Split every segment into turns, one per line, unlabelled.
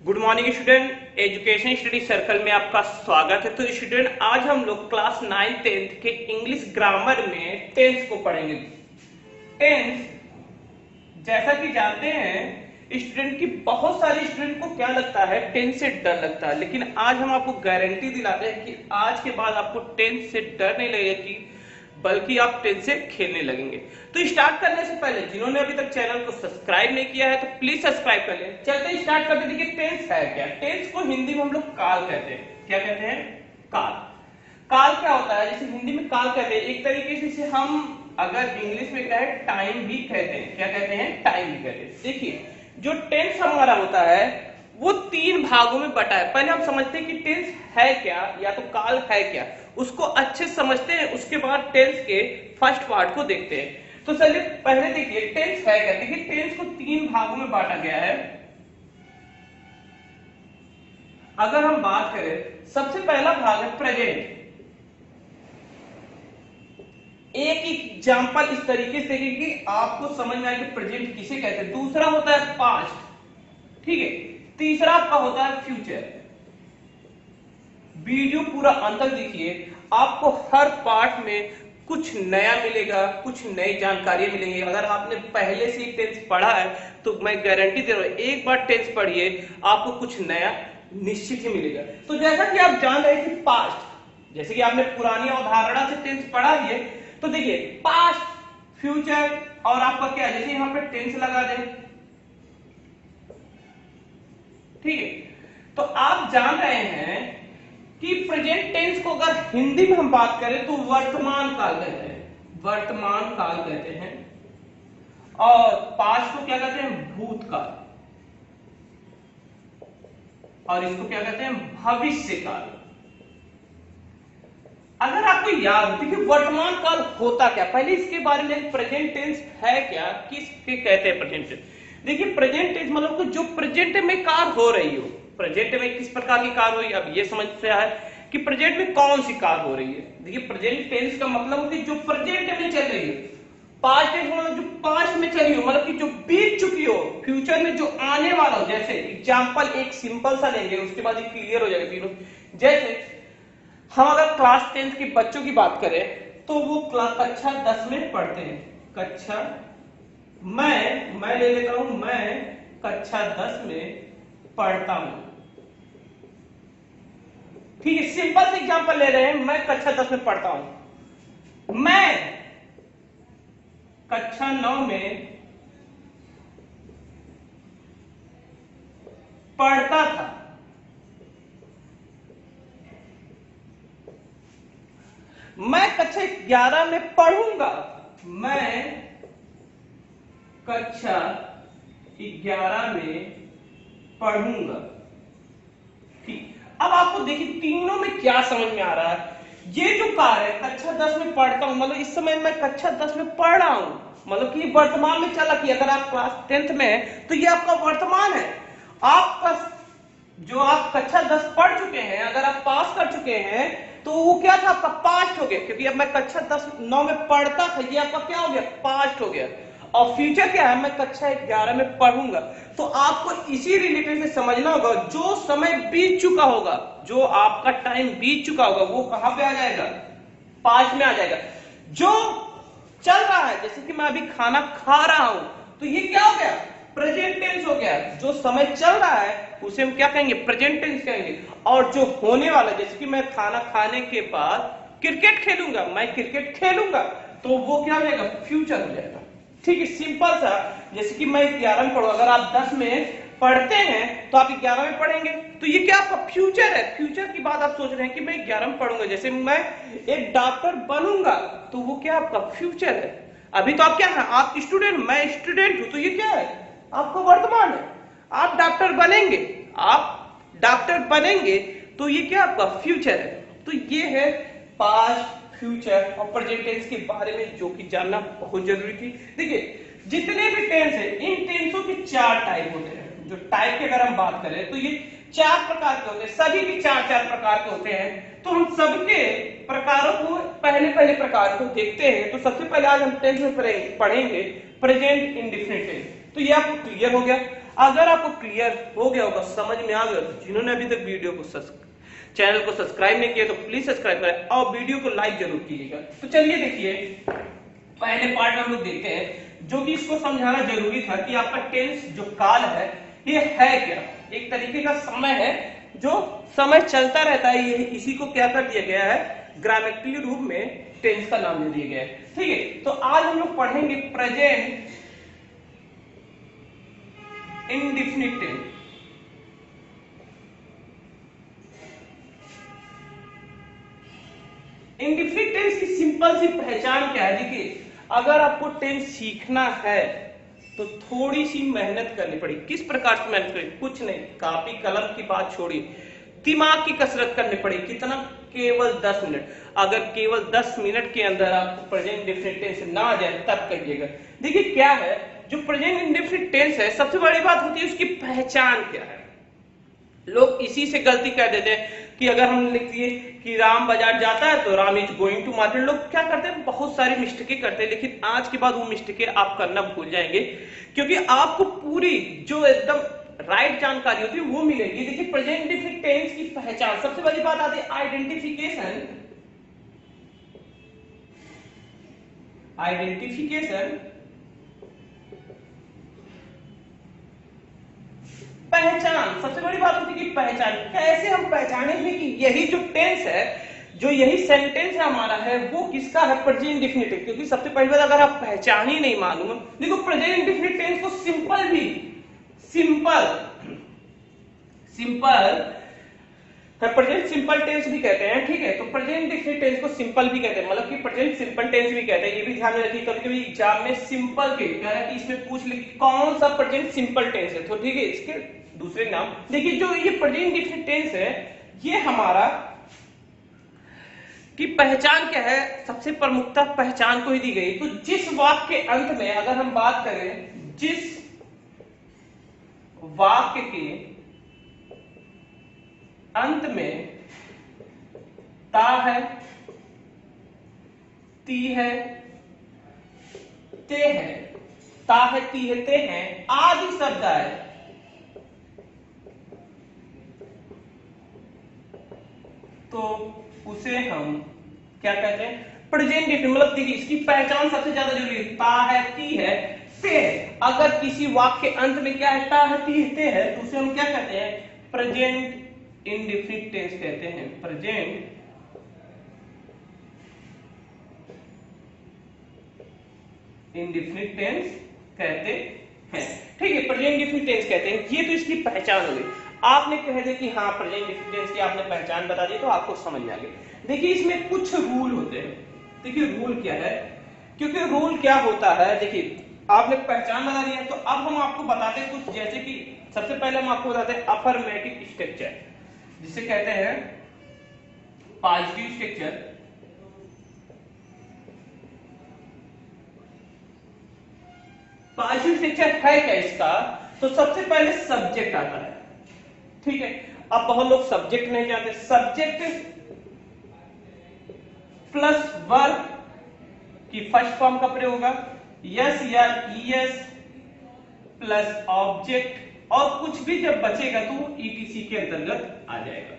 Good morning student, education study circle में आपका स्वागत है। तो स्टूडेंट, आज हम लोग क्लास 9 10th के इंग्लिश ग्रामर में टेंस को पढ़ेंगे। टेंस जैसा कि जानते हैं स्टूडेंट की बहुत सारे स्टूडेंट को क्या लगता है, टेंस से डर लगता है, लेकिन आज हम आपको गारंटी दिलाते हैं कि आज के बाद आपको टेंस से डर नहीं लगेगा कि बल्कि आप टेंस से खेलने लगेंगे। तो स्टार्ट करने से पहले जिन्होंने अभी तक चैनल को सब्सक्राइब नहीं किया है तो प्लीज सब्सक्राइब कर लें। चलते स्टार्ट करते। देखिए टेंस है क्या। टेंस को हिंदी में हम लोग काल कहते हैं। क्या कहते हैं? काल। काल क्या होता है? जैसे हिंदी में काल कहते हैं, एक तरीके से इसे हम अगर इंग्लिश में कहे टाइम भी कहते हैं। क्या कहते हैं? टाइम भी कहते हैं। देखिए जो टेंस हमारा होता है वो 3 भागों में बटा है। पहले हम समझते हैं कि टेंस है क्या या तो काल है क्या, उसको अच्छे समझते हैं, उसके बाद टेंस के फर्स्ट पार्ट को देखते हैं। तो चलिए पहले देखिए टेंस है क्या। देखिए टेंस को 3 भागों में बांटा गया है। अगर हम बात करें, सबसे पहला भाग है प्रेजेंट। एक एग्जांपल इस तरीके से कि आपको समझ में आए कि प्रेजेंट किसे कहते हैं। दूसरा होता है पास्ट, ठीक है। तीसरा आपका होता है फ्यूचर। वीडियो पूरा अंत तक देखिए, आपको हर पार्ट में कुछ नया मिलेगा, कुछ नई जानकारी मिलेंगी। अगर आपने पहले से ही टेंस पढ़ा है तो मैं गारंटी दे रहा हूं, एक बार टेंस पढ़िए आपको कुछ नया निश्चित ही मिलेगा। तो जैसा कि आप जान रहे हैं कि पास्ट, जैसे कि आपने पुरानी अवधारणा से टेंस पढ़ा है, तो देखिए पास्ट, फ्यूचर और आपका क्या, जैसे यहां पर टेंस लगा दें, ठीक है। तो आप जान रहे हैं कि प्रेजेंट टेंस को अगर हिंदी में हम बात करें तो वर्तमान काल कहते हैं। वर्तमान काल कहते हैं। और पास्ट को क्या कहते हैं? भूतकाल। और इसको क्या कहते हैं? भविष्य काल। अगर आपको याद, देखिए वर्तमान काल होता क्या, पहले इसके बारे में, प्रेजेंट टेंस है क्या, किसके कहते हैं प्रेजेंट टेंस। देखिए प्रेजेंट टेंस मतलब जो प्रेजेंट में कार हो रही हो। प्रेजेंट में किस प्रकार की कार हो रही है, अब ये समझ से है कि प्रेजेंट में कौन सी कार हो रही है। देखिए प्रेजेंट टेंस का मतलब होती है जो प्रेजेंट में चल रही है। पास्ट टेंस मतलब जो पास्ट में चली हो, मतलब कि जो बीत चुकी हो। फ्यूचर में जो आने वाला हो। जैसे एग्जांपल एक सिंपल सा लेंगे, उसके बाद ये क्लियर हो जाएगा तीनों। जैसे हम अगर क्लास 10 के बच्चों की बात करें तो वो कक्षा 10 में पढ़ते हैं। कक्षा, मैं ले लेता हूं, मैं कक्षा 10 में पढ़ता हूं, ठीक है। सिंपल से एग्जांपल ले रहे हैं, मैं कक्षा 10 में पढ़ता हूं। मैं कक्षा 9 में पढ़ता था। मैं कक्षा 11 में पढ़ूंगा। मैं कक्षा 11 में पढ़ूंगा, ठीक। अब आपको देखिए तीनों में क्या समझ में आ रहा है। ये जो कार है, कक्षा 10 में पढ़ता हूं, मतलब इस समय मैं कक्षा 10 में पढ़ रहा हूं, मतलब कि वर्तमान में चला कि अगर आप क्लास 10th में है तो ये आपका वर्तमान है। आपका जो आप कक्षा 10 पढ़ चुके हैं, अगर आप पास कर चुके हैं तो वो क्या था, आपका पास्ट हो गया, क्योंकि अब मैं कक्षा 9 में पढ़ता था, ये आपका क्या हो गया, पास्ट हो गया। और फ्यूचर क्या है, मैं कक्षा 11 में पढ़ूंगा। तो आपको इसी रिलेटेड से समझना होगा, जो समय बीत चुका होगा, जो आपका टाइम बीत चुका होगा, वो कहां पे आ जाएगा, पास्ट में आ जाएगा। जो चल रहा है, जैसे कि मैं अभी खाना खा रहा हूं, तो ये क्या हो गया, प्रेजेंट टेंस हो गया। जो समय चल रहा है उसे हम क्या कहेंगे, प्रेजेंट टेंस कहेंगे। और जो होने वाला, जैसे कि मैं खाना खाने के बाद क्रिकेट खेलूंगा, मैं क्रिकेट खेलूंगा, तो वो क्या हो जाएगा, फ्यूचर हो जाएगा, ठीक है। सिंपल सा, जैसे कि मैं 11 में पढ़ूंगा, अगर आप 10 में पढ़ते हैं तो आप 11 में पढ़ेंगे, तो ये क्या आपका फ्यूचर है। फ्यूचर की बात आप सोच रहे हैं कि मैं 11 में पढ़ूंगा, जैसे मैं एक डॉक्टर बनूंगा, तो वो क्या आपका फ्यूचर है। अभी तो आप क्या है, आप स्टूडेंट, मैं स्टूडेंट हूं, तो ये क्या है, आपका वर्तमान है। आप डॉक्टर बनेंगे, आप डॉक्टर बनेंगे, तो ये क्या आपका फ्यूचर है। तो ये है पास्ट, फ्यूचर और प्रेजेंट टेंस के बारे में जो कि जानना बहुत जरूरी थी। देखिए जितने भी टेंस है, इन टेंसों के 4 टाइप होते हैं। जो टाइप की अगर हम बात करें तो ये 4 प्रकार के होते हैं, सभी के 4 प्रकार के होते हैं। तो हम सबके प्रकारों को, पहले प्रकार को देखते हैं। तो सबसे पहले आज हम टेंस में पढ़ेंगे प्रेजेंट इंडेफिनिट टेंस। तो ये आपको क्लियर हो गया। अगर आपको क्लियर हो गया होगा, समझ में आ गया, तो जिन्होंने अभी तक वीडियो को चैनल को सब्सक्राइब नहीं किया तो प्लीज सब्सक्राइब करें और वीडियो को लाइक जरूर कीजिएगा। तो चलिए देखिए, पहले पार्ट में हम लोग देखते हैं, जो कि इसको समझाना जरूरी था कि आपका टेंस जो काल है ये है क्या। एक तरीके का समय है जो समय चलता रहता है, ये इसी को क्या कर दिया गया है, ग्रामेटिकली रूप में टेंस का नाम दे दिया गया है। ठीक है, तो आज हम लोग पढ़ेंगे present indefinite tense. Indefinite tense की सिंपल सी पहचान क्या है? देखिए, अगर आपको टेंस सीखना है तो थोड़ी सी मेहनत करनी पड़ेगी। किस प्रकार से मेहनत करेगी? कुछ नहीं, कॉपी कलम की बात छोड़िए, दिमाग की कसरत करनी पड़ेगी। कितना? केवल 10 मिनट। अगर केवल 10 मिनट के अंदर आपको प्रेजेंट इंडेफिनिट टेंस ना आ जाए तब कहिएगा। देखिए क्या है, जो प्रेजेंट इंडेफिनिट टेंस है, सबसे बड़ी बात होती है उसकी पहचान क्या है। लोग इसी से गलती कर देते हैं कि अगर हम लिख दिए कि राम बाजार जाता है तो Ram is going to market. लोग क्या करते हैं, बहुत सारी मिस्टेकें करते हैं, लेकिन आज के बाद वो मिस्टेकें आप करना भूल जाएंगे, क्योंकि आपको पूरी जो एकदम राइट जानकारी होती है वो मिलेगी। देखिए, प्रेजेंट इंडेफिनिट टेंस की पहचान, सबसे पहली बात आती है आइडेंटिफिकेशन। आइडेंटिफिकेशन पहचान, सबसे बड़ी बात होती है कि पहचान। कैसे हम पहचानेंगे कि यही जो टेंस है, जो यही सेंटेंस है हमारा है, वो किसका है? प्रेजेंट इंडेफिनिट है। क्योंकि सबसे पहली बात, अगर आप पहचान ही नहीं मालूम, देखो प्रेजेंट इंडेफिनिट टेंस को प्रेजेंट सिंपल टेंस भी कहते हैं। ठीक है, तो प्रेजेंट इंडेफिनिट टेंस को सिंपल भी कहते हैं, मतलब कि प्रेजेंट सिंपल टेंस भी कहते हैं। ये भी ध्यान में रखिए, कभी कभी एग्जाम में सिंपल के क्या है कि इसमें पूछ ले कि कौन सा प्रेजेंट सिंपल टेंस है, तो ठीक है, इसके दूसरे नाम। देखिए, जो ये प्रेजेंट इंडेफिनिट टेंस है, ये हमारा की पहचान क्या है? सबसे प्रमुखता पहचान को ही दी गई। तो जिस वाक्य के अंत में अगर हम बात करें, जिस वाक्य के अंत में ता है, ती है, ते है, ता है, ती है, ते है आदि शब्द आए, तो उसे हम क्या कहते हैं? Present indefinite. मतलब देखिए, इसकी पहचान सबसे ज्यादा जरूरी है। ता है, ती है, ते है। अगर किसी वाक्य के अंत में क्या है? ता है, ती है, ते है, तो उसे हम क्या कहते हैं? प्रेजेंट इंडेफिनिट टेंस कहते हैं। प्रेजेंट इंडेफिनिट टेंस कहते हैं। ठीक है, प्रेजेंट इंडेफिनिट टेंस कहते हैं। ये तो इसकी पहचान हो गई। आपने कह दिया कि हाँ प्रेजेंट इंडेफिनिट टेंस की आपने पहचान बता दी, तो आपको समझ में आ गया। देखिए, इसमें कुछ रूल होते हैं। देखिए, रूल क्या है? क्योंकि रूल क्या होता है, देखिए आपने पहचान बता दी है, तो अब हम आपको बताते हैं कुछ, जैसे कि सबसे पहले हम आपको बताते हैं अफर्मेटिव स्ट्रक्चर, जिसे कहते हैं पॉजिटिव स्ट्रक्चर। पॉजिटिव स्ट्रक्चर है क्या इसका? तो सबसे पहले सब्जेक्ट आता है। ठीक है, अब बहुत लोग सब्जेक्ट नहीं जानते। सब्जेक्ट प्लस वर्ब की फर्स्ट फॉर्म का प्रयोग होगा, यस या ईएस प्लस ऑब्जेक्ट, और कुछ भी जब बचेगा तो ईटीसी के अंतर्गत आ जाएगा।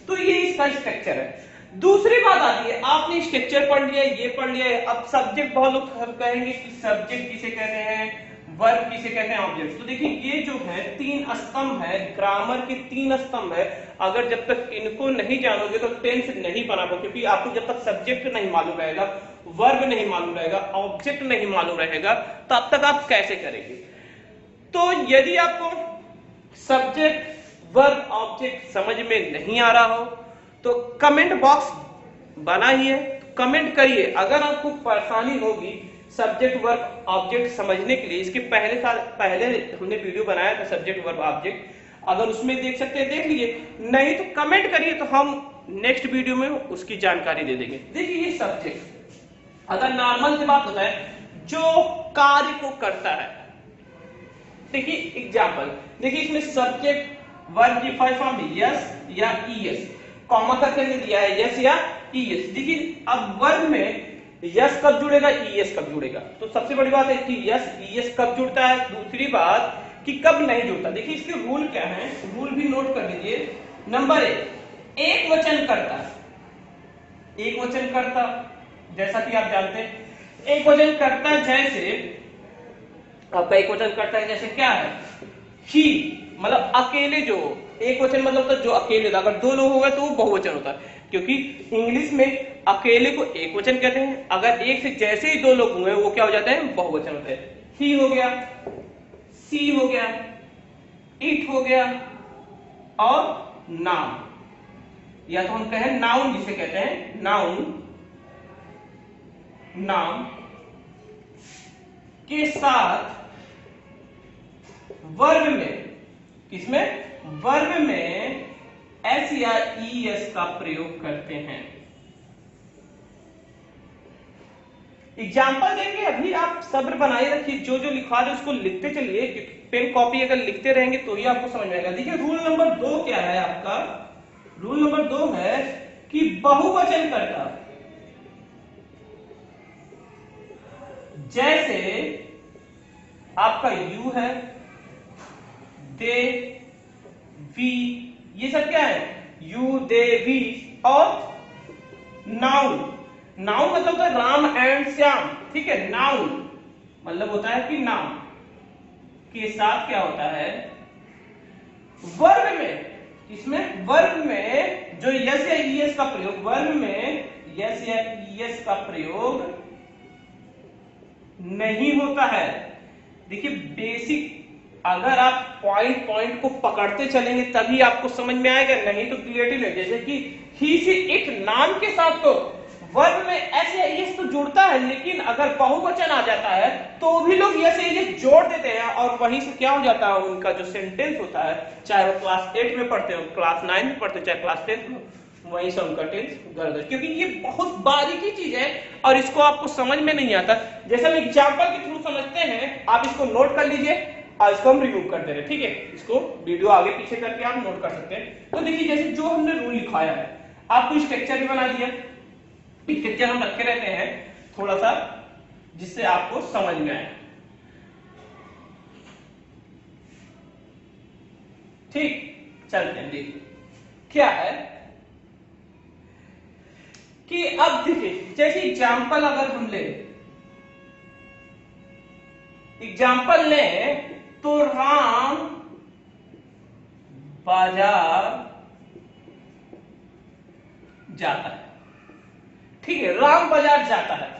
तो ये इसका स्ट्रक्चर है। दूसरी बात आती है, आपने स्ट्रक्चर पढ़ लिया, ये पढ़ लिया, अब सब्जेक्ट, बहुत लोग कहेंगे कि सब्जेक्ट किसे कहते हैं, वर्ब किसे कहते हैं, ऑब्जेक्ट। तो देखिए, ये जो है 3 स्तंभ है, ग्रामर के 3 स्तंभ है। अगर जब तक इनको नहीं जानोगे तो टेंस नहीं बना पाओगे, क्योंकि आपको जब तक सब्जेक्ट नहीं मालूम रहेगा, वर्ब नहीं मालूम रहेगा, ऑब्जेक्ट नहीं मालूम रहेगा, तब तक आप कैसे करेंगे? तो यदि आपको सब्जेक्ट, वर्ब, ऑब्जेक्ट समझ में नहीं आ रहा हो तो कमेंट बॉक्स बना ही है, कमेंट करिए। अगर आपको परेशानी होगी सब्जेक्ट, वर्ब, ऑब्जेक्ट समझने के लिए, इसके पहले हमने वीडियो बनाया था सब्जेक्ट, वर्ब, ऑब्जेक्ट, अगर उसमें देख सकते हैं देख लीजिए, नहीं तो कमेंट करिए, तो हम नेक्स्ट वीडियो में उसकी जानकारी दे देंगे। देखिए, ये सब्जेक्ट अगर नॉर्मल से बात होता है, जो कार्य को करता है। देखिए एग्जांपल, देखिए इसमें सब्जेक्ट, वर्ब की फर्स्ट फॉर्म यस या ईएस, कॉमा करके दिया है यस या ईएस। देखिए, अब वर्ब में यस कब जुड़ेगा, ईएस कब जुड़ेगा? तो सबसे बड़ी बात है कि यस ईएस कब जुड़ता है। दूसरी बात कि कब नहीं जुड़ता। देखिए इसके रूल क्या है, रूल भी नोट कर लीजिए। नंबर 1, एक वचन कर्ता। एक वचन कर्ता जैसा कि आप जानते हैं, एक वचन कर्ता जैसे आपका एक वचन कर्ता है जैसे क्या है, ही, मतलब अकेले जो, एक वचन मतलब तो जो अकेले होता है, अगर 2 लोग हो गए तो वो बहुवचन होता है, क्योंकि इंग्लिश में अकेले को एक वचन कहते हैं, अगर एक से जैसे ही 2 लोग हुए वो क्या हो जाते हैं, बहुवचन होते हैं। ही हो गया, सी हो गया, इट हो गया और नाउन, या तो हम कहें नाउन जिसे कहते हैं, नाउन, नाम के साथ वर्ब में, किसमें, वर्ब में एस या ई एस का प्रयोग करते हैं। एग्जाम्पल देंगे, अभी आप सब्र बनाए रखिए, जो जो लिखा है उसको लिखते चलिए, पेन कॉपी अगर लिखते रहेंगे तो ही आपको समझ में आएगा। देखिए रूल नंबर 2 क्या है आपका, रूल नंबर 2 है कि बहुवचन कर्ता जैसे आपका यू है, दे, वी, ये सब क्या है, यू, दे, वी, और नाउन। नाउन मतलब होता है राम एंड श्याम, ठीक है, नाउन मतलब होता है कि नाम के साथ क्या होता है, वर्ब में, इसमें वर्ब में जो यस या ईएस का प्रयोग, वर्ब में यस या ईएस का प्रयोग नहीं होता है। देखिए बेसिक, अगर आप पॉइंट पॉइंट को पकड़ते चलेंगे तभी आपको समझ में आएगा, नहीं तो क्रिएटिव है। जैसे कि ही, सी, इट, नाम के साथ तो वर्ब में एस या एस तो जुड़ता है, लेकिन अगर बहुवचन आ जाता है तो भी लोग एस या एस जोड़ देते हैं, और वहीं से क्या हो जाता है, उनका जो सेंटेंस होता है, चाहे वो क्लास 8 में पढ़ते हो, क्लास 9 में पढ़ते हो, चाहे क्लास 10 में, वहीं से उनका टेंस गड़बड़, क्योंकि ये बहुत बारीकी चीज है और इसको आपको समझ में नहीं आता। जैसे हम एग्जाम्पल के थ्रू समझते हैं, आप इसको नोट कर लीजिए और इसको हम रिव्यू करते रहे, ठीक है, इसको वीडियो आगे पीछे करके आप नोट कर सकते हैं। तो देखिए जैसे जो हमने रूल लिखाया है, आपको स्ट्रक्चर भी बना दिया, स्ट्रक्चर हम रखे रहते हैं थोड़ा सा जिससे आपको समझ में आए, ठीक। चलते हैं, देखिए क्या है कि अब देखिए जैसे एग्जाम्पल अगर हम ले, एग्जाम्पल ले तो राम बाजार जाता है, ठीक है, राम बाजार जाता है।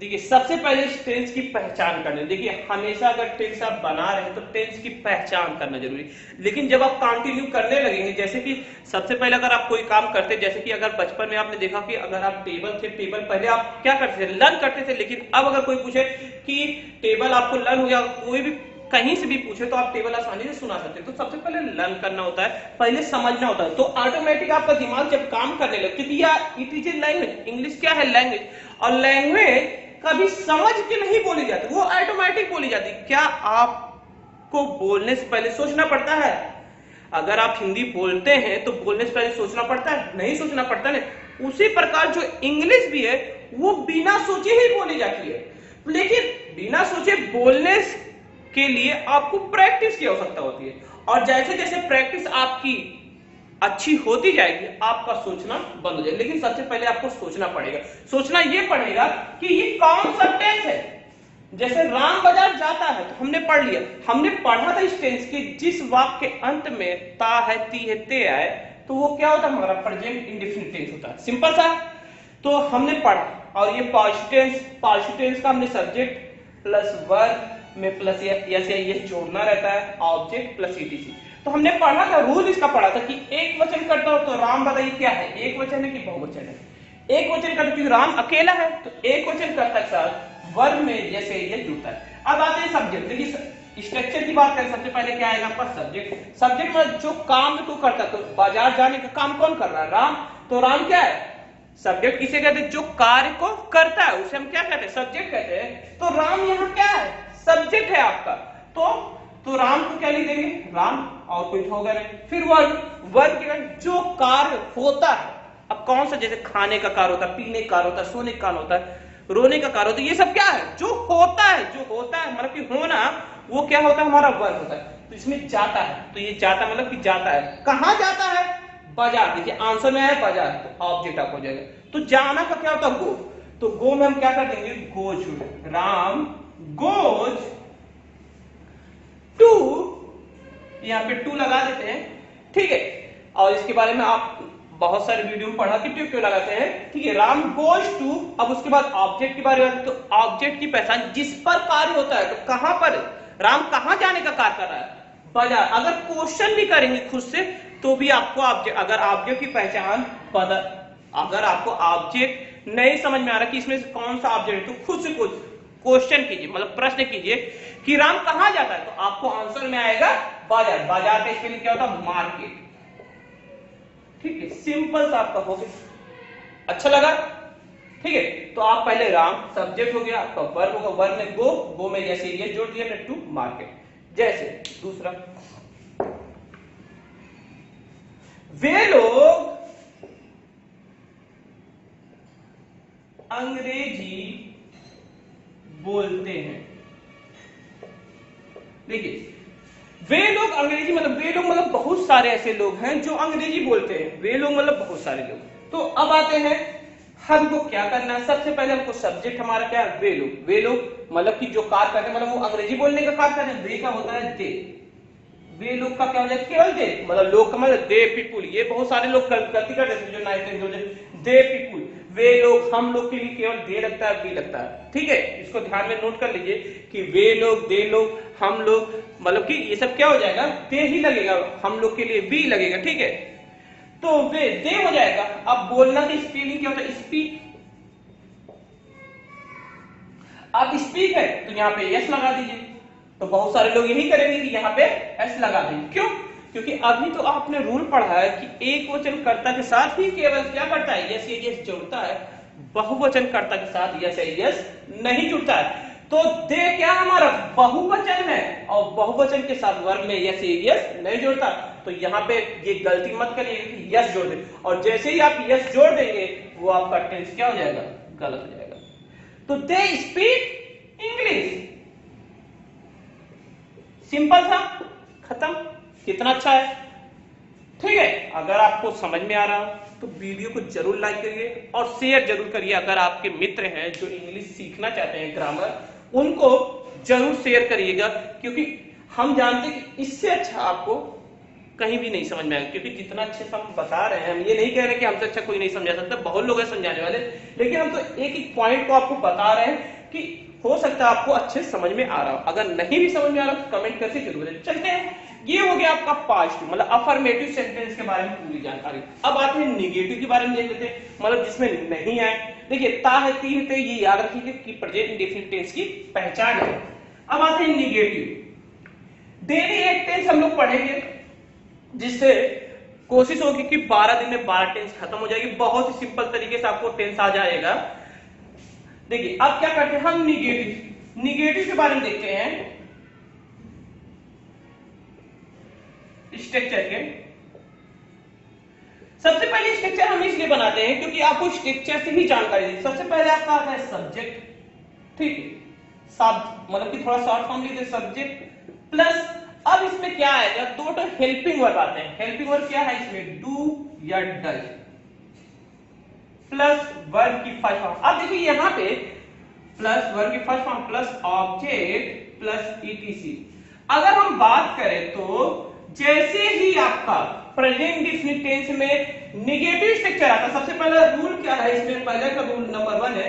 देखिए सबसे पहले टेंस की पहचान करनी, देखिए हमेशा अगर टेंस आप बना रहे हैं तो टेंस की पहचान करना जरूरी, लेकिन जब आप कंटिन्यू करने लगेंगे, जैसे कि सबसे पहले अगर आप कोई काम करते, जैसे कि अगर बचपन में आपने देखा कि अगर आप टेबल थे, टेबल पहले आप क्या करते थे, लर्न करते थे, लेकिन अब अगर कोई पूछे कि टेबल आपको लर्न हो गया, कोई भी कहीं से भी पूछे तो आप टेबल आसानी से सुना सकते हैं। तो सबसे पहले लर्न करना होता है, पहले समझना होता है, तो ऑटोमेटिक आपका दिमाग जब काम करने लगे, क्योंकि यार it is a language, English क्या है, लैंग्वेज, और लैंग्वेज कभी समझ के नहीं बोली जाती, वो ऑटोमेटिक बोली जाती। क्या आपको बोलने से पहले सोचना पड़ता है? अगर आप हिंदी बोलते हैं तो बोलने से पहले सोचना पड़ता है? नहीं सोचना पड़ता ना। उसी प्रकार जो इंग्लिश भी है वो बिना सोचे ही बोली जाती है, लेकिन बिना सोचे बोलने के लिए आपको प्रैक्टिस की आवश्यकता होती है, और जैसे जैसे प्रैक्टिस आपकी अच्छी होती जाएगी आपका सोचना बंद हो जाएगा। लेकिन सबसे पहले आपको सोचना पड़ेगा, सोचना ये पड़ेगा कि ये कौन सा टेंस है। जैसे राम बाजार जाता है तो हमने पढ़ लिया, हमने पढ़ा था इस टेंस के जिस वाक्य के अंत में ता है, ती है, ते आए तो वो क्या होता है, हमारा प्रेजेंट इंडेफिनिट टेंस होता है, सिंपल सा। तो हमने पढ़ा, और ये पॉजिटिव टेंस का हमने सब्जेक्ट प्लस वर्ब में प्लस ये जोड़ना रहता है, ऑब्जेक्ट प्लस ईटीसी। तो हमने पढ़ा था, रूल इसका पढ़ा था कि एक वचन करता हो तो राम बताइए क्या है, एक वचन है कि बहुवचन है? एक वचन करता, क्योंकि राम अकेला है तो एक वचन करता के साथ वर्ब में जैसे ये जुड़ता है। अब आते हैं सब्जेक्ट। देखिए स्ट्रक्चर की बात करें, सबसे पहले क्या आएगा आपका सब्जेक्ट। सब्जेक्ट में जो काम तो करता है, तो बाजार जाने का काम कौन कर रहा है, राम, तो राम क्या है, सब्जेक्ट किसे कहते हैं, जो कार्य को करता है उसे हम क्या कहते हैं, सब्जेक्ट कहते हैं। तो राम यहाँ क्या है, सब्जेक्ट है आपका, तो राम को क्या लिख देंगे, राम, और कुछ होगा नहीं। फिर वर्ब के जो कार्य होता है, अब कौन सा, जैसे खाने का कार्य होता है, पीने का कार्य होता है, सोने का कार्य होता है, रोने का कार्य होता है, ये सब क्या है, जो होता है, मतलब कि होना, वो क्या होता है, हमारा वर्ब होता है। तो इसमें जाता है, तो ये जाता मतलब कि जाता है, कहां जाता है? बाजार। देखिए आंसर में है बाजार, तो ऑब्जेक्ट आप हो जाएगा। तो जाना का क्या होता है? गो। तो गो में हम क्या कर देंगे? गोज। राम गोज टू, यहां पे टू लगा देते हैं, ठीक है। और इसके बारे में आप बहुत सारे वीडियो में पढ़ा कि टू क्यों लगाते हैं, ठीक है। राम गोज टू, अब उसके बाद ऑब्जेक्ट के बारे में, तो ऑब्जेक्ट की पहचान जिस पर कार्य होता है, तो कहां पर राम कहां जाने का कार्य कर रहा है? बाजार। अगर क्वेश्चन भी करेंगे खुद से तो भी आपको ऑब्जेक्ट, अगर ऑब्जेक्ट की पहचान अगर आपको ऑब्जेक्ट नहीं समझ में आ रहा कि इसमें से कौन सा ऑब्जेक्ट है, तो खुद से कुछ क्वेश्चन कीजिए, मतलब प्रश्न कीजिए कि राम कहां जाता है, तो आपको आंसर में आएगा बाजार। बाजार का स्पेलिंग क्या होता है? मार्केट, ठीक है। सिंपल सा आपका हो गया। अच्छा लगा? ठीक है। तो आप पहले राम सब्जेक्ट हो गया, आपका वर्ब होगा, वर्ब में गो में जैसे ये जोड़ दिया टू मार्केट। जैसे दूसरा, वे लोग अंग्रेजी बोलते हैं। देखिए वे लोग अंग्रेजी मतलब, वे लोग मतलब बहुत सारे ऐसे लोग हैं जो अंग्रेजी बोलते हैं। वे लोग मतलब बहुत सारे लोग। तो अब आते हैं हमको क्या करना है। सबसे पहले हमको सब्जेक्ट हमारा क्या है? वे लोग। वे लोग मतलब कि जो कार्य करते हैं, मतलब वो अंग्रेजी बोलने का कार्य करते हैं। वे का होता है दे। वे लोग का क्या हो जाए? केवल दे, मतलब लोग का मतलब दे पीपुल। ये बहुत सारे लोग गलती करते हैं जो 9th दे पीपुल। वे लोग, हम लोग के लिए केवल दे लगता है, बी लगता है, ठीक है। इसको ध्यान में नोट कर लीजिए कि वे लोग, दे लोग, हम लोग, मतलब कि ये सब क्या हो जाएगा? दे ही लगेगा, हम लोग के लिए बी लगेगा, ठीक है। तो वे दे हो जाएगा। अब बोलना की स्पेलिंग क्या होता है? स्पीक। अब स्पीक है तो यहाँ पे यस लगा दीजिए। तो बहुत सारे लोग यही करेंगे कि यहाँ पे एस लगा देंगे। क्यों? क्योंकि अभी तो आपने रूल पढ़ा है कि एक वचन कर्ता के साथ ही केवल क्या करता है? यस यस जुड़ता है। बहुवचन कर्ता के साथ यस यस नहीं जुड़ता है। तो दे क्या हमारा? बहुवचन है, और बहुवचन के साथ वर्ग में यस यस नहीं जुड़ता। तो यहाँ पे ये गलती मत करिए कि यस जोड़ दे, और जैसे ही आप यस जोड़ देंगे वो आपका टेंस क्या हो जाएगा? गलत हो जाएगा। तो दे स्पीक इंग्लिश। सिंपल था, खत्म। कितना अच्छा है, ठीक है। अगर आपको समझ में आ रहा तो वीडियो को जरूर लाइक करिए और शेयर जरूर करिए। अगर आपके मित्र हैं जो इंग्लिश सीखना चाहते हैं, ग्रामर, उनको जरूर शेयर करिएगा, क्योंकि हम जानते हैं कि इससे अच्छा आपको कहीं भी नहीं समझ में आएगा। क्योंकि जितना अच्छे से हम बता रहे हैं, हम ये नहीं कह रहे कि हमसे अच्छा कोई नहीं समझा सकता, बहुत लोग हैं समझाने वाले, लेकिन हम तो एक एक पॉइंट को आपको बता रहे हैं कि हो सकता है आपको अच्छे समझ में आ रहा हो। अगर नहीं भी समझ में आ रहा तो कमेंट करके जरूर बताइए। चलते हैं, ये हो गया आपका पास्ट मतलब अफर्मेटिव सेंटेंस के बारे में पूरी जानकारी। अब आते हैं निगेटिव के बारे में देख लेते हैं, मतलब जिसमें नहीं आए। देखिए ता है, ती है, ये याद रखिए कि प्रेजेंट इंडेफिनिट टेंस की पहचान है। अब आते हैं निगेटिव। डेली एक टेंस हम लोग पढ़ेंगे, जिससे कोशिश होगी कि 12 दिन में 12 टेंस खत्म हो जाएगी। बहुत ही सिंपल तरीके से आपको टेंस आ जाएगा। देखिए अब क्या करते हैं हम? निगेटिव के बारे में देखते हैं स्ट्रक्चर के। सबसे पहले स्ट्रक्चर हम इसलिए बनाते हैं क्योंकि आपको स्ट्रक्चर से ही जानकारी देगी। सबसे पहले आपका आता है सब्जेक्ट, ठीक है, सब मतलब कि थोड़ा शॉर्ट फॉर्म लिखते हैं सब्जेक्ट प्लस, अब इसमें क्या आएगा? दो तो हेल्पिंग वर्ब आते हैं। हेल्पिंग वर्ब क्या है इसमें? डू या डज प्लस वर्ब की फर्स्ट फॉर्म। अब देखिए यहां पे प्लस वर्ब की first form plus object plus etc. अगर हम बात करें तो जैसे ही आपका प्रेजेंट इंडेफिनिट टेंस में निगेटिव स्ट्रक्चर आता है, सबसे पहला रूल क्या है इसमें? पहले का रूल नंबर 1 है,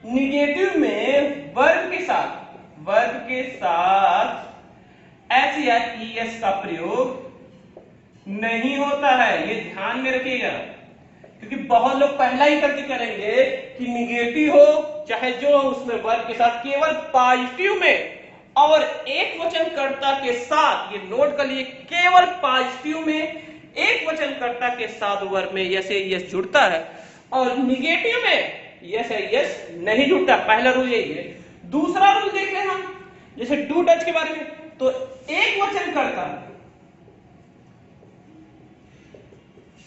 निगेटिव में वर्ब के साथ एस या ईएस का प्रयोग नहीं होता है। ये ध्यान में रखिएगा, क्योंकि बहुत लोग पहला ही गलती करेंगे कि निगेटिव हो चाहे जो, उसमें वर्ब के साथ केवल पॉजिटिव में और एक वचन कर्ता के साथ, ये नोट कर लीजिए, केवल पॉजिटिव में एक वचन कर्ता के साथ वर्ब में यस यस जुड़ता है और निगेटिव में यस यस नहीं जुड़ता। पहला रूल यही है। दूसरा रूल देख लें हम, जैसे डू डच के बारे में, तो एक वचन कर्ता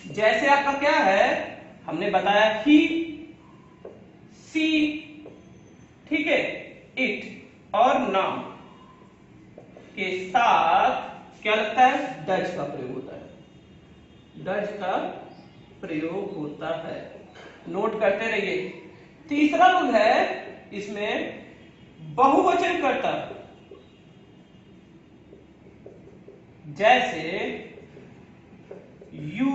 जैसे आपका क्या है, हमने बताया ही, सी, ठीक है, इट, और नाम के साथ क्या लगता है, डज का प्रयोग होता है, डज का प्रयोग होता है। नोट करते रहिए। तीसरा रूल है इसमें बहुवचन कर्ता, जैसे यू,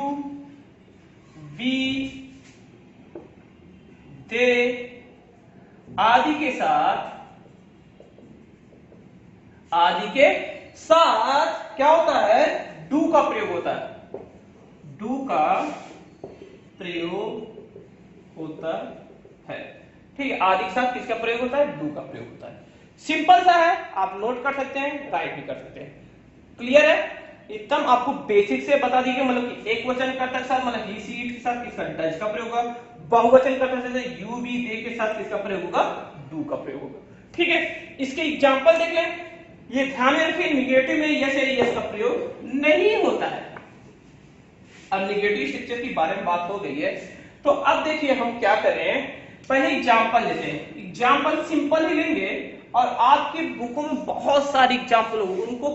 वी, दे आदि के साथ क्या होता है, डू का प्रयोग होता है, डू का प्रयोग होता है। ठीक है, आदि के साथ किसका प्रयोग होता है, डू का प्रयोग होता है। सिंपल सा है, आप नोट कर सकते हैं, राइट भी कर सकते हैं। क्लियर है, एकदम आपको बेसिक से बता दी, मतलब कि एक वचन कर्ता के साथ मतलब ही, सी, इट के साथ किसका, डज का प्रयोग होगा। बहुवचन कर्ता से यू, वी, दे के साथ किसका प्रयोग होगा, डू का प्रयोग होगा। ठीक है, इसके एग्जांपल देख लें। ये ध्यान में रखिए, निगेटिव में यस या यस का प्रयोग नहीं होता है। अब निगेटिव स्ट्रक्चर की बारे में बात हो गई है, तो अब देखिए हम क्या करें, पहले एग्जांपल लेते हैं। एग्जांपल सिंपल ही लेंगे और आपके बुकों में बहुत सारी एग्जांपल होंगे, उनको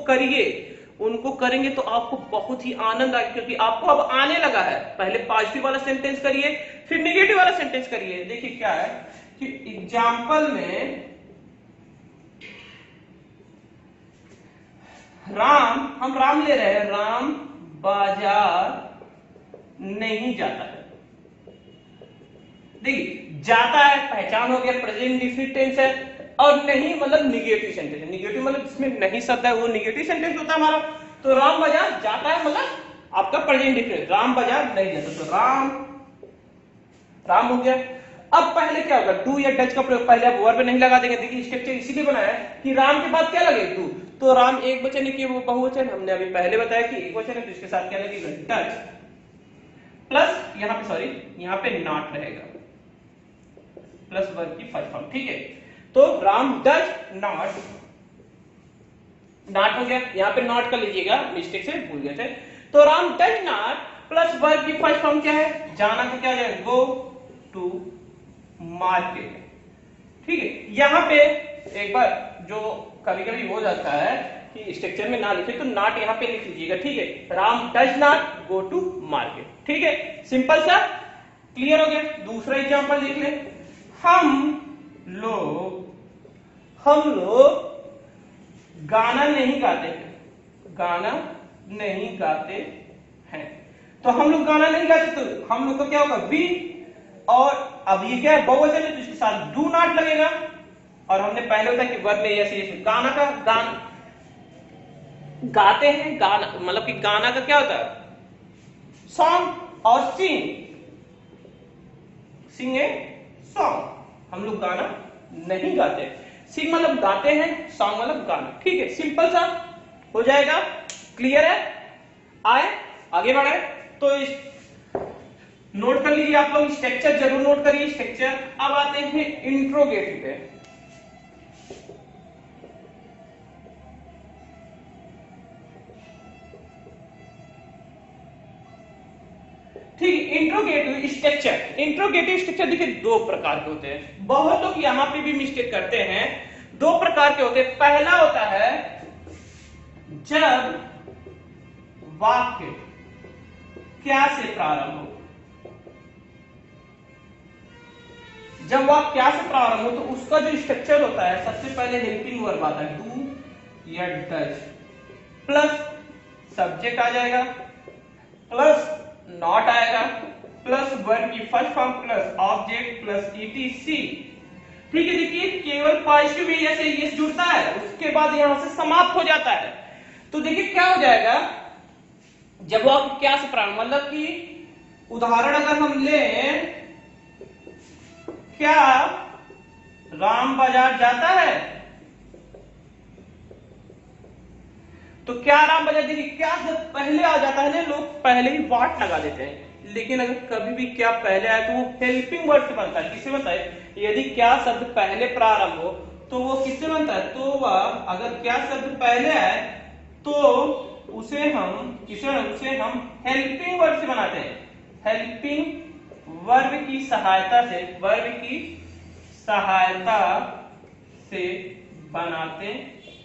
करेंगे तो आपको बहुत ही आनंद आएगा, क्योंकि आपको अब आने लगा है। पहले पॉजिटिव वाला सेंटेंस करिए, फिर नेगेटिव वाला सेंटेंस करिए। देखिए क्या है कि एग्जांपल में हम राम ले रहे हैं, राम बाजार नहीं जाता है। देखिए जाता है पहचान हो गया, प्रेजेंट इंडेफिनिट टेंस है, और नहीं मतलब निगेटिव सेंटेंस है। निगेटिव मतलब जिसमें नहीं शब्द है वो निगेटिव सेंटेंस होता है हमारा। तो राम बाजार जाता है मतलब आपका प्रेजेंट इंडेफिनिट, राम बाजार नहीं जाता, तो राम हो गया। अब पहले क्या होगा, डू या डज का प्रयोग पहले आप वर्ब नहीं लगा देंगे। देखिए स्ट्रक्चर इसीलिए बनाया है कि राम के बाद क्या लगे, डू। तो राम एक वचन है कि वो बहुवचन, हमने अभी पहले बताया कि एक वचन है, तो इसके साथ क्या लगेगा, डज, प्लस यहाँ पे नॉट रहेगा, प्लस वर्ब की फर्स्ट फॉर्म। ठीक है, तो राम डज नॉट हो गया, यहाँ पे नॉट कर लीजिएगा, मिस्टेक से भूल गए थे। तो Ram does not plus verb की फर्स्ट फॉर्म क्या है, जाना का क्या जाएगा, गो टू मार्केट। ठीक है, यहां पे एक बार जो कभी कभी हो जाता है कि स्ट्रक्चर में ना लिखे तो नॉट यहां पे लिख लीजिएगा। ठीक है, Ram does not go to market. ठीक है, सिंपल सा, क्लियर हो गया। दूसरा एग्जांपल देख ले, हम लोग गाना नहीं गाते हैं। तो हम लोग गाना नहीं गाते, तो हम लोग का क्या होगा, वी, और अब ये क्या है, बहुवचन है, तो इसके साथ डू नॉट लगेगा। और हमने पहले बताया कि वर्ब में ऐसे गाना का गाते हैं, गाना मतलब कि गाना का क्या होता है, सॉन्ग, और सिंग ए सॉन्ग। हम लोग गाना नहीं गाते, सिंग मतलब गाते हैं, सॉन्ग मतलब गाना। ठीक है, सिंपल सा हो जाएगा, क्लियर है। आगे बढ़े तो नोट कर लीजिए आप लोग, स्ट्रक्चर जरूर नोट करिए स्ट्रक्चर। अब आते हैं इंट्रोगेटिव पे। ठीक, इंट्रोगेटिव स्ट्रक्चर देखिए दो प्रकार के होते हैं। बहुत लोग यहां पे भी मिस्टेक करते हैं। दो प्रकार के होते हैं। पहला होता है जब वाक्य क्या से प्रारंभ हो, जब वाक्य क्या से प्रारंभ हो तो उसका जो स्ट्रक्चर होता है, सबसे पहले हेल्पिंग वर्ब आता है, डू या डज, प्लस सब्जेक्ट आ जाएगा, प्लस नॉट आएगा, प्लस वर्ब की first form, plus object, plus etc. ठीक है, देखिए केवल पॉजिटिव में यस यस जुड़ता है, उसके बाद यहां से समाप्त हो जाता है। तो देखिए क्या हो जाएगा, जब वाक्य क्या से प्रारंभ, मतलब कि उदाहरण अगर हम लें, क्या राम बाजार जाता है, तो क्या राम बाजार, देखिए क्या जब पहले आ जाता है ना, लोग पहले ही वाट लगा देते हैं। लेकिन अगर कभी भी क्या पहले आए तो वो हेल्पिंग वर्ड से बनता है। किससे बनता है, यदि क्या शब्द पहले प्रारंभ हो तो वो किससे बनता है, तो वह अगर क्या शब्द पहले आए तो उसे हम हेल्पिंग वर्ड से बनाते हैं। हेल्पिंग वर्ब की सहायता से बनाते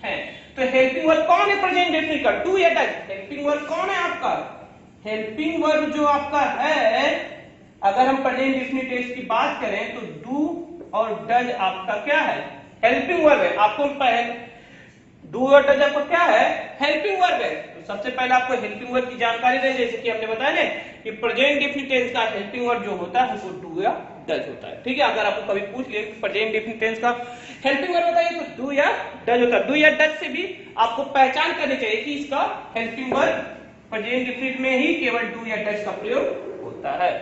हैं। तो हेल्पिंग वर्ब कौन है प्रेजेंट डेफिनिट का? डू या डज। हेल्पिंग वर्ब कौन है आपका? हेल्पिंग वर्ब जो आपका है, अगर हम प्रेजेंट डेफिनिट टेंस की बात करें तो डू और डज आपका क्या है? हेल्पिंग वर्ब है। आपको पहले डू और डज आपको क्या है? हेल्पिंग वर्ब है। तो सबसे पहले आपको हेल्पिंग वर्ब की जानकारी दें, जैसे कि हमने बताया ना कि प्रेजेंट डेफिनिट टेंस का हेल्पिंग वर्ब जो होता है वो डू या डज होता है। ठीक है, अगर आपको कभी पूछ लिया प्रेजेंट डेफिनिट टेंस का हेल्पिंग वर्ब बताइए तो डू या डज होता है। डू या डज से भी आपको पहचान करनी चाहिए कि इसका हेल्पिंग वर्ब प्रेजेंट डेफिनिट में ही केवल डू या डज का प्रयोग होता है।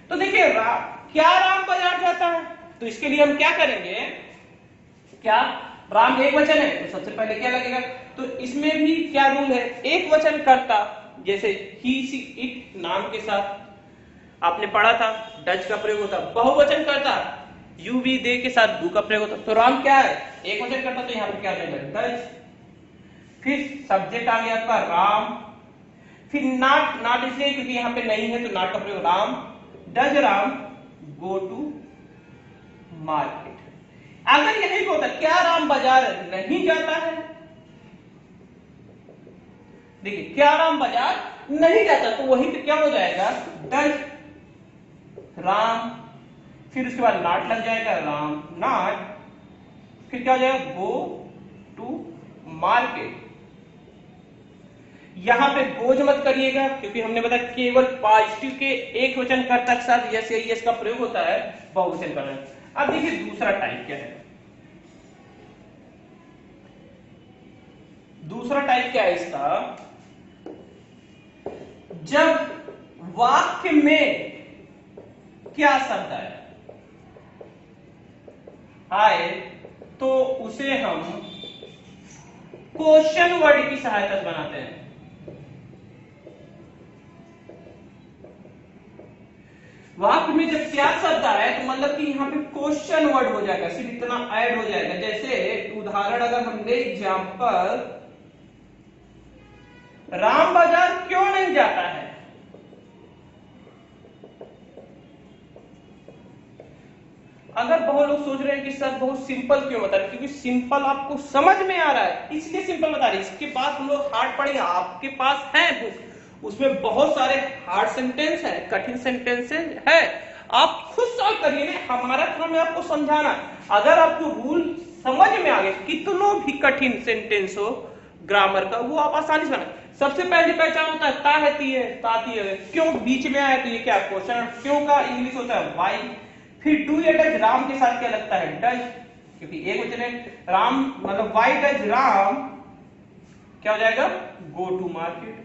तो देखिए क्या राम बाजार जाता है, तो इसके लिए हम क्या करेंगे? क्या राम एक वचन है तो सबसे पहले क्या लगेगा? तो इसमें भी क्या रूल है? एक वचन करता, जैसे ही सी इट नाम के साथ आपने पढ़ा था डज का प्रयोग होता। बहुवचन करता यू वी दे के साथ डू का प्रयोग होता। तो राम क्या है? एक वचन करता, तो यहाँ पे क्या जाएगा? डज। फिर सब्जेक्ट आ गया आपका राम। फिर नॉट, नॉट इसलिए क्योंकि यहाँ पे नहीं है तो नॉट का प्रयोग Ram. Does Ram go to market. अगर यही होता क्या राम बाजार नहीं जाता है? देखिए क्या राम बाजार नहीं जाता, तो वहीं पे क्या हो जाएगा? डज राम, फिर उसके बाद नॉट लग जाएगा राम नॉट, फिर क्या हो जाएगा? Go to market. यहां पे गोज मत करिएगा क्योंकि हमने बताया केवल पॉजिटिव के एक वचन कर्ता के साथ यस या यस का प्रयोग होता है, बहुवचन करना। अब देखिए दूसरा टाइप क्या है। दूसरा टाइप क्या है इसका? जब वाक्य में क्या शब्द आए तो उसे हम क्वेश्चन वर्ड की सहायता से बनाते हैं। वाक्य में जब क्या शब्द आए तो मतलब कि यहाँ पे क्वेश्चन वर्ड हो जाएगा, सिर्फ इतना ऐड हो जाएगा। जैसे उदाहरण अगर हम ले एग्जाम्पल, राम बाजार क्यों नहीं जाता है? अगर बहुत लोग सोच रहे हैं कि सर बहुत सिंपल क्यों बता रहे, क्योंकि सिंपल आपको समझ में आ रहा है इसलिए सिंपल बता रहे। इसके बाद हम लोग हार्ड पढ़ेंगे, आपके पास है बुक, उसमें बहुत सारे हार्ड सेंटेंस है, कठिन सेंटेंसेस है, आप खुद सॉल्व करिए ना। हमारा काम है आपको समझाना। अगर आपको रूल समझ में आ गए, कितनों भी कठिन सेंटेंस हो ग्रामर का, वो आप आसानी से बना। सबसे पहली पहचान होता है ता है ती है ताती है, क्यों बीच में आया तो ये क्या क्वेश्चन, क्यों का इंग्लिश होता है वाई। फिर डू या डज राम के साथ क्या लगता है? डज, क्योंकि एक वचन है राम, मतलब वाई डज राम क्या हो जाएगा? Go to market.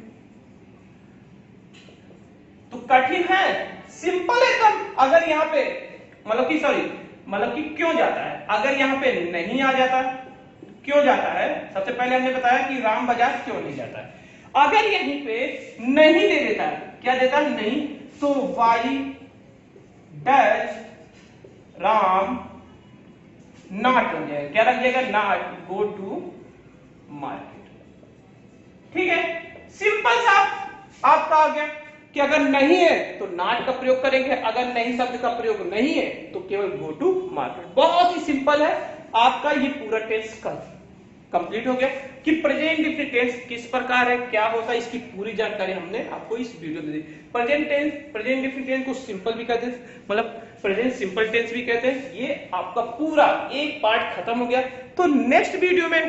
तो कठिन है, सिंपल है एकदम। अगर यहाँ पे मतलब कि क्यों जाता है, अगर यहाँ पे नहीं आ जाता क्यों जाता है? सबसे पहले हमने बताया कि राम बाजार क्यों नहीं जाता है। अगर यहीं पे नहीं दे देता है, क्या देता है? नहीं, तो वाई डज राम नॉट हो जाएगा, क्या लग जाएगा? Not go to market. ठीक है, सिंपल सा आपका आ गया कि अगर नहीं है तो नॉट का प्रयोग करेंगे, अगर नहीं शब्द का प्रयोग नहीं है तो केवल गो टू मार्केट। बहुत ही सिंपल है आपका ये पूरा टेस्ट का कंप्लीट हो गया कि प्रेजेंट डिफिनिट टेंस किस प्रकार है, क्या होता है, इसकी पूरी जानकारी हमने आपको इस वीडियो में दी। प्रेजेंट डिफिनिट टेंस को सिंपल भी कहते हैं, मतलब प्रेजेंट सिंपल टेंस भी कहते हैं। ये आपका पूरा एक पार्ट खत्म हो गया। तो नेक्स्ट वीडियो में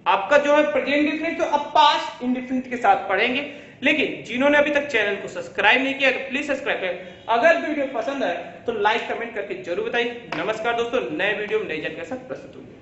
आपका जो है प्रेजेंट डिफिनिट तो अब पास्ट इंडेफिनिट के साथ पढ़ेंगे। लेकिन जिन्होंने अभी तक चैनल को सब्सक्राइब नहीं किया तो प्लीज सब्सक्राइब करें। अगर वीडियो पसंद आए तो लाइक कमेंट करके जरूर बताइए। नमस्कार दोस्तों, नए वीडियो में नई जानकारी के साथ प्रस्तुत होंगे।